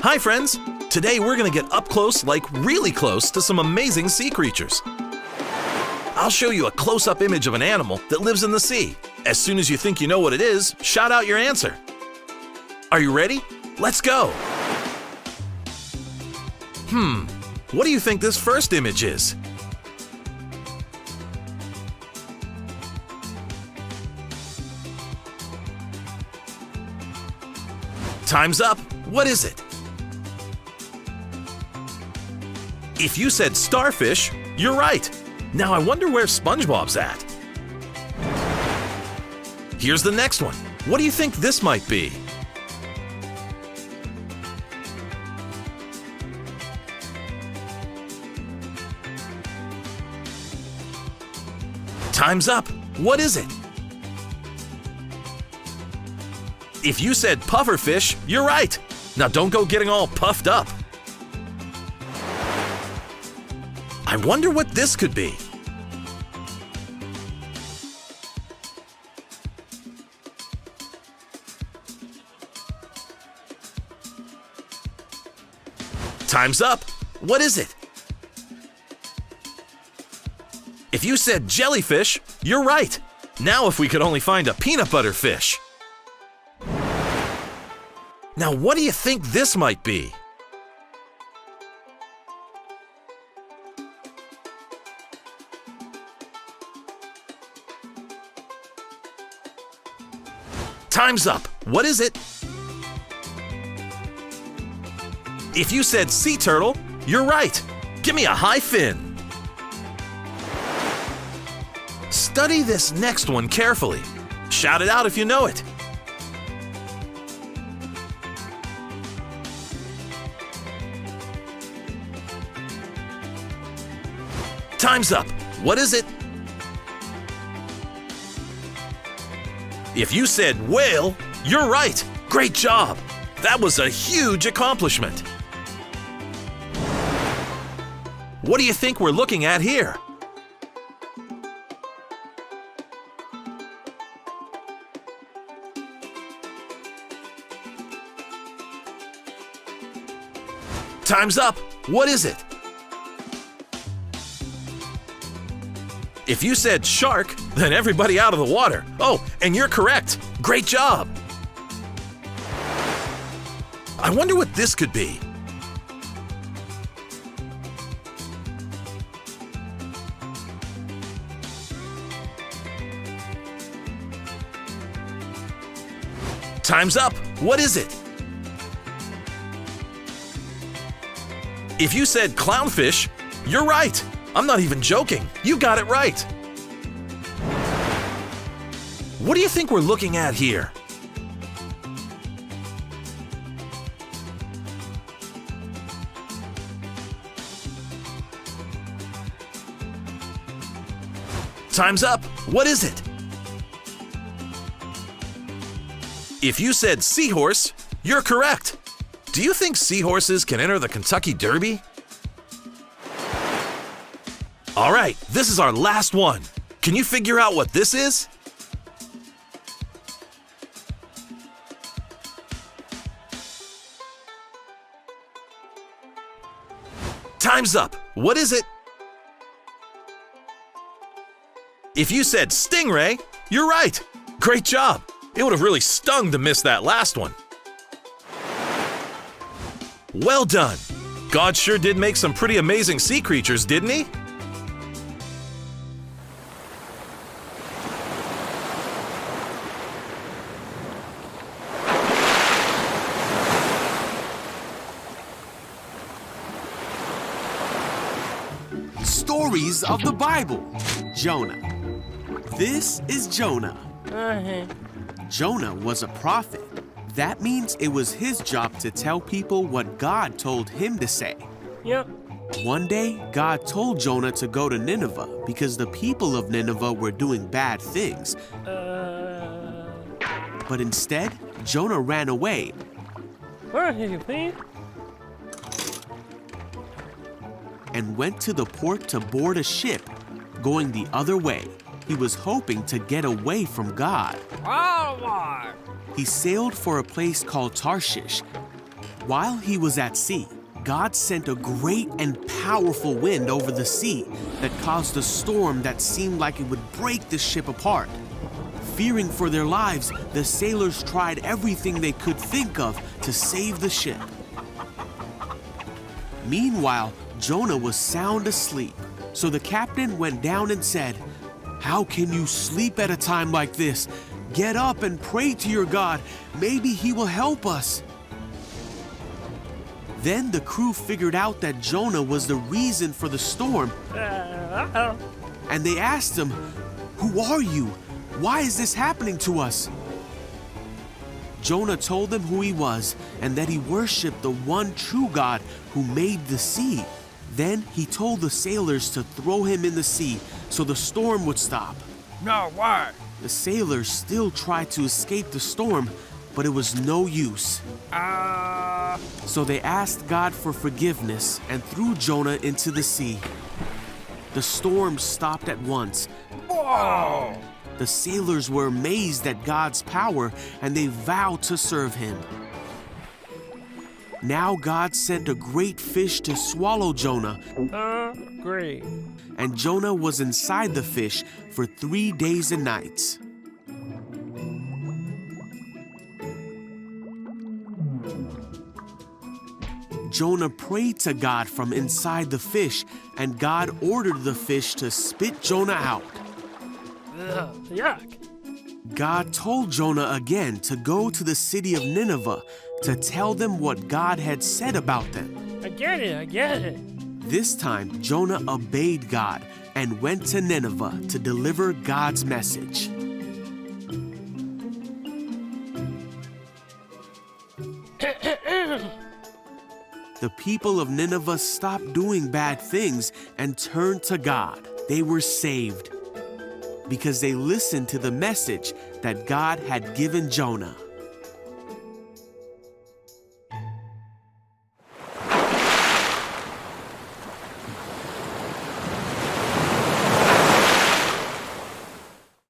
Hi friends! Today we're gonna get up close, like really close, to some amazing sea creatures. I'll show you a close-up image of an animal that lives in the sea. As soon as you think you know what it is, shout out your answer. Are you ready? Let's go! What do you think this first image is? Time's up! What is it? If you said starfish, you're right. Now I wonder where SpongeBob's at. Here's the next one. What do you think this might be? Time's up. What is it? If you said pufferfish, you're right. Now don't go getting all puffed up. I wonder what this could be. Time's up. What is it? If you said jellyfish, you're right. Now if we could only find a peanut butter fish. Now what do you think this might be? Time's up. What is it? If you said sea turtle, you're right. Give me a high fin. Study this next one carefully. Shout it out if you know it. Time's up. What is it? If you said whale, you're right. Great job. That was a huge accomplishment. What do you think we're looking at here? Time's up. What is it? If you said shark, then everybody out of the water. Oh, and you're correct. Great job. I wonder what this could be. Time's up. What is it? If you said clownfish, you're right. I'm not even joking. You got it right. What do you think we're looking at here? Time's up. What is it? If you said seahorse, you're correct. Do you think seahorses can enter the Kentucky Derby? All right, this is our last one. Can you figure out what this is? Time's up. What is it? If you said stingray, you're right. Great job. It would have really stung to miss that last one. Well done. God sure did make some pretty amazing sea creatures, didn't he? Stories of the Bible. Jonah. This is Jonah. Jonah was a prophet. That means it was his job to tell people what God told him to say. Yep. One day, God told Jonah to go to Nineveh because the people of Nineveh were doing bad things. But instead, Jonah ran away. Where are you, please? And went to the port to board a ship, going the other way. He was hoping to get away from God. He sailed for a place called Tarshish. While he was at sea, God sent a great and powerful wind over the sea that caused a storm that seemed like it would break the ship apart. Fearing for their lives, the sailors tried everything they could think of to save the ship. Meanwhile, Jonah was sound asleep, so the captain went down and said, "How can you sleep at a time like this? Get up and pray to your God. Maybe he will help us." Then the crew figured out that Jonah was the reason for the storm, and they asked him, "Who are you? Why is this happening to us?" Jonah told them who he was and that he worshiped the one true God who made the sea. Then he told the sailors to throw him in the sea so the storm would stop. No, why? The sailors still tried to escape the storm, but it was no use. So they asked God for forgiveness and threw Jonah into the sea. The storm stopped at once. Whoa! The sailors were amazed at God's power and they vowed to serve him. Now God sent a great fish to swallow Jonah, Great. and Jonah was inside the fish for 3 days and nights. Jonah prayed to God from inside the fish, and God ordered the fish to spit Jonah out. Yuck. God told Jonah again to go to the city of Nineveh to tell them what God had said about them. I get it. This time, Jonah obeyed God and went to Nineveh to deliver God's message. The people of Nineveh stopped doing bad things and turned to God. They were saved because they listened to the message that God had given Jonah.